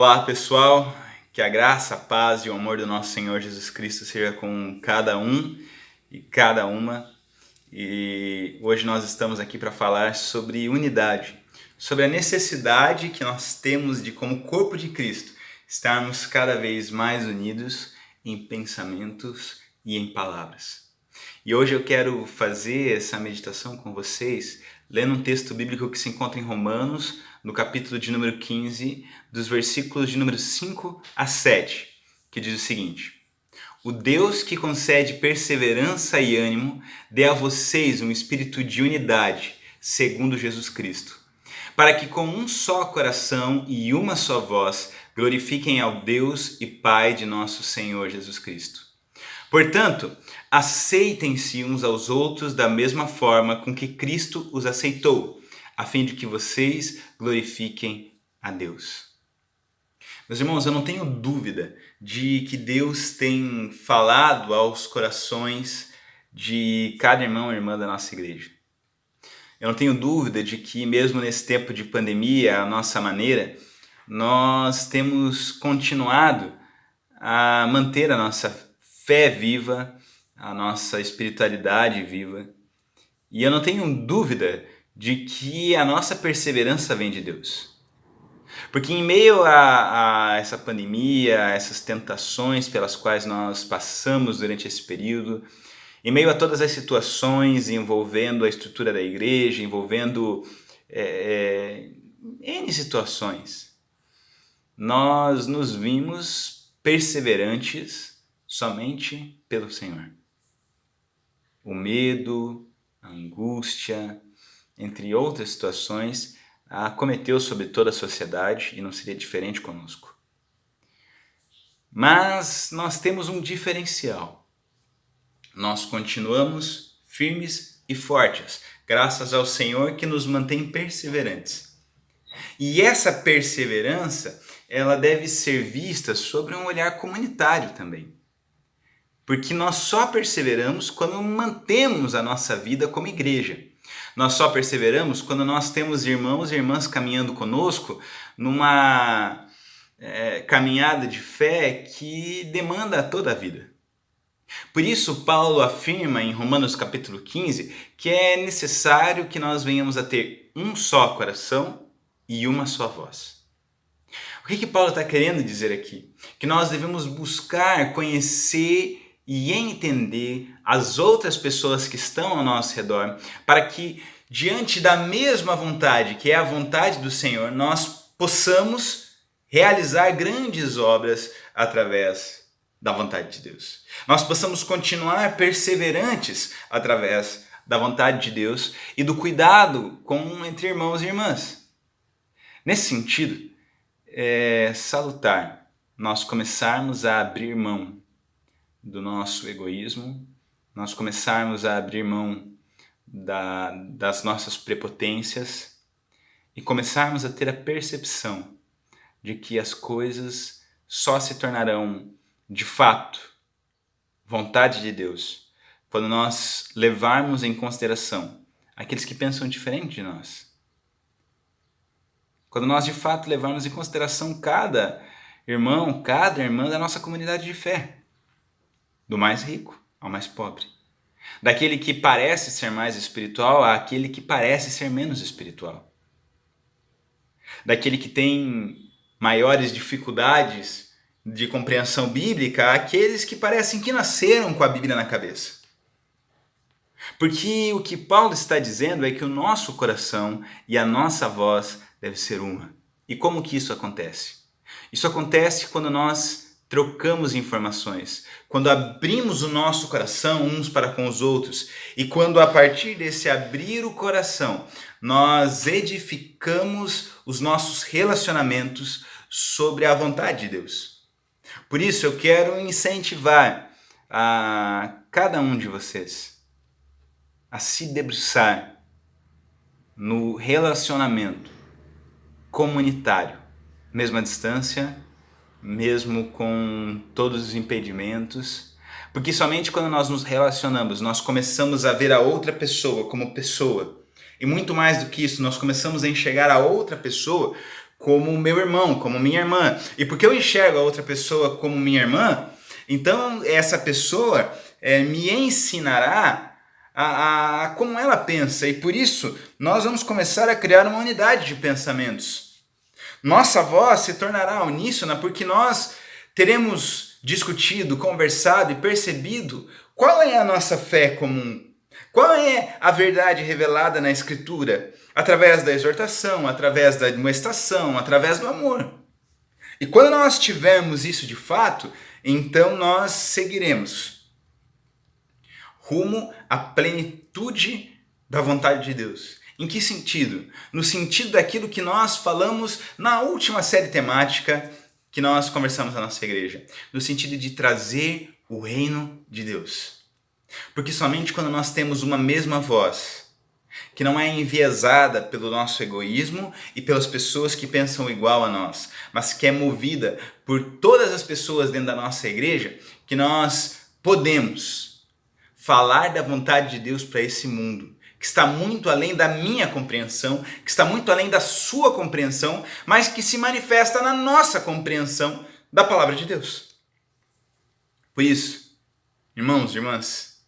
Olá pessoal, que a graça, a paz e o amor do nosso Senhor Jesus Cristo seja com cada um e cada uma. E hoje nós estamos aqui para falar sobre unidade, sobre a necessidade que nós temos de, como corpo de Cristo, estarmos cada vez mais unidos em pensamentos e em palavras. E hoje eu quero fazer essa meditação com vocês, lendo um texto bíblico que se encontra em Romanos, no capítulo de número 15, dos versículos de número 5 a 7, que diz o seguinte: O Deus que concede perseverança e ânimo, dê a vocês um espírito de unidade, segundo Jesus Cristo, para que com um só coração e uma só voz glorifiquem ao Deus e Pai de nosso Senhor Jesus Cristo. Portanto, aceitem-se uns aos outros da mesma forma com que Cristo os aceitou, a fim de que vocês glorifiquem a Deus. Meus irmãos, eu não tenho dúvida de que Deus tem falado aos corações de cada irmão e irmã da nossa igreja. Eu não tenho dúvida de que mesmo nesse tempo de pandemia, a nossa maneira, nós temos continuado a manter a nossa fé viva, a nossa espiritualidade viva. E eu não tenho dúvida de que a nossa perseverança vem de Deus. Porque em meio a essa pandemia, a essas tentações pelas quais nós passamos durante esse período, em meio a todas as situações envolvendo a estrutura da igreja, envolvendo N situações, nós nos vimos perseverantes somente pelo Senhor. O medo, a angústia, entre outras situações, acometeu sobre toda a sociedade e não seria diferente conosco. Mas nós temos um diferencial. Nós continuamos firmes e fortes, graças ao Senhor que nos mantém perseverantes. E essa perseverança, ela deve ser vista sobre um olhar comunitário também. Porque nós só perseveramos quando mantemos a nossa vida como igreja. Nós só perseveramos quando nós temos irmãos e irmãs caminhando conosco numa caminhada de fé que demanda toda a vida. Por isso, Paulo afirma em Romanos capítulo 15 que é necessário que nós venhamos a ter um só coração e uma só voz. O que Paulo está querendo dizer aqui? Que nós devemos buscar conhecer e entender as outras pessoas que estão ao nosso redor, para que, diante da mesma vontade, que é a vontade do Senhor, nós possamos realizar grandes obras através da vontade de Deus. Nós possamos continuar perseverantes através da vontade de Deus e do cuidado entre irmãos e irmãs. Nesse sentido, é salutar nós começarmos a abrir mão do nosso egoísmo, nós começarmos a abrir mão das nossas prepotências e começarmos a ter a percepção de que as coisas só se tornarão, de fato, vontade de Deus quando nós levarmos em consideração aqueles que pensam diferente de nós. Quando nós, de fato, levarmos em consideração cada irmão, cada irmã da nossa comunidade de fé. Do mais rico ao mais pobre. Daquele que parece ser mais espiritual àquele que parece ser menos espiritual. Daquele que tem maiores dificuldades de compreensão bíblica àqueles que parecem que nasceram com a Bíblia na cabeça. Porque o que Paulo está dizendo é que o nosso coração e a nossa voz deve ser uma. E como que isso acontece? Isso acontece quando nós trocamos informações, quando abrimos o nosso coração uns para com os outros e quando a partir desse abrir o coração nós edificamos os nossos relacionamentos sobre a vontade de Deus. Por isso eu quero incentivar a cada um de vocês a se debruçar no relacionamento comunitário, mesmo à distância, mesmo com todos os impedimentos, porque somente quando nós nos relacionamos, nós começamos a ver a outra pessoa como pessoa, e muito mais do que isso, nós começamos a enxergar a outra pessoa como meu irmão, como minha irmã. E porque eu enxergo a outra pessoa como minha irmã, então essa pessoa me ensinará a como ela pensa. E por isso nós vamos começar a criar uma unidade de pensamentos. Nossa voz se tornará uníssona porque nós teremos discutido, conversado e percebido qual é a nossa fé comum. Qual é a verdade revelada na Escritura? Através da exortação, através da admoestação, através do amor. E quando nós tivermos isso de fato, então nós seguiremos rumo à plenitude da vontade de Deus. Em que sentido? No sentido daquilo que nós falamos na última série temática que nós conversamos na nossa igreja. No sentido de trazer o reino de Deus. Porque somente quando nós temos uma mesma voz, que não é enviesada pelo nosso egoísmo e pelas pessoas que pensam igual a nós, mas que é movida por todas as pessoas dentro da nossa igreja, que nós podemos falar da vontade de Deus para esse mundo, que está muito além da minha compreensão, que está muito além da sua compreensão, mas que se manifesta na nossa compreensão da palavra de Deus. Por isso, irmãos e irmãs,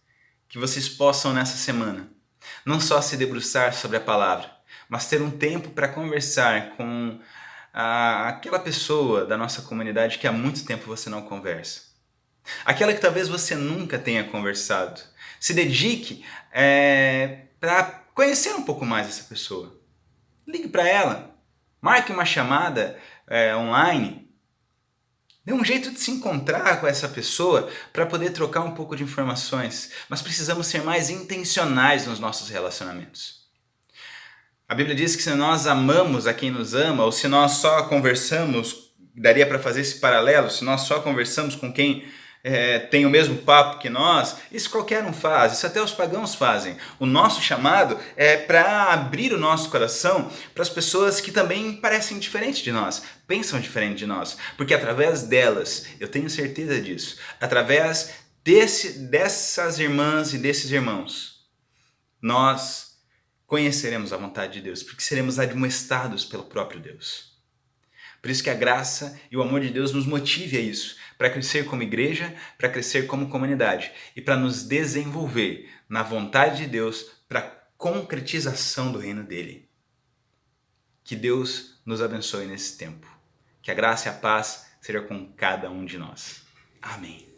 que vocês possam nessa semana não só se debruçar sobre a palavra, mas ter um tempo para conversar com aquela pessoa da nossa comunidade que há muito tempo você não conversa. Aquela que talvez você nunca tenha conversado. Se dedique para conhecer um pouco mais essa pessoa. Ligue para ela, marque uma chamada online. Dê um jeito de se encontrar com essa pessoa para poder trocar um pouco de informações. Mas precisamos ser mais intencionais nos nossos relacionamentos. A Bíblia diz que se nós amamos a quem nos ama, ou se nós só conversamos, daria para fazer esse paralelo, se nós só conversamos com quem tem o mesmo papo que nós, isso qualquer um faz, isso até os pagãos fazem. O nosso chamado é para abrir o nosso coração para as pessoas que também parecem diferentes de nós, pensam diferente de nós, porque através delas, eu tenho certeza disso, através dessas irmãs e desses irmãos, nós conheceremos a vontade de Deus, porque seremos admoestados pelo próprio Deus. Por isso que a graça e o amor de Deus nos motive a isso, para crescer como igreja, para crescer como comunidade e para nos desenvolver na vontade de Deus para a concretização do reino dele. Que Deus nos abençoe nesse tempo. Que a graça e a paz seja com cada um de nós. Amém.